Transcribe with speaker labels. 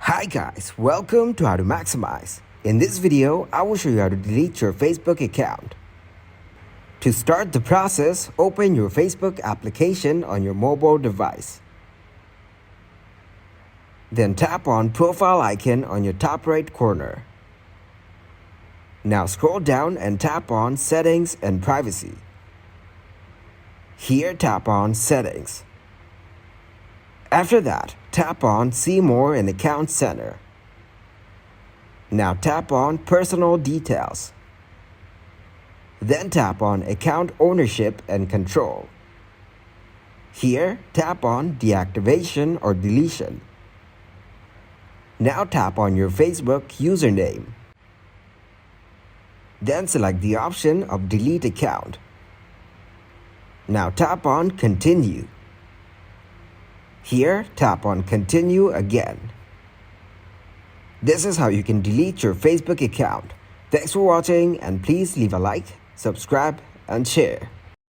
Speaker 1: Hi guys, welcome to How to Maximize. In this video, I will show you how to delete your Facebook account. To start the process, open your Facebook application on your mobile device. Then tap on Profile icon on your top right corner. Now scroll down and tap on Settings and Privacy. Here tap on Settings. After that, tap on See More in Account Center. Now tap on Personal Details. Then tap on Account Ownership and Control. Here, tap on Deactivation or Deletion. Now tap on your Facebook username. Then select the option of Delete Account. Now tap on Continue. Here, tap on Continue again. This is how you can delete your Facebook account. Thanks for watching and please leave a like, subscribe and share.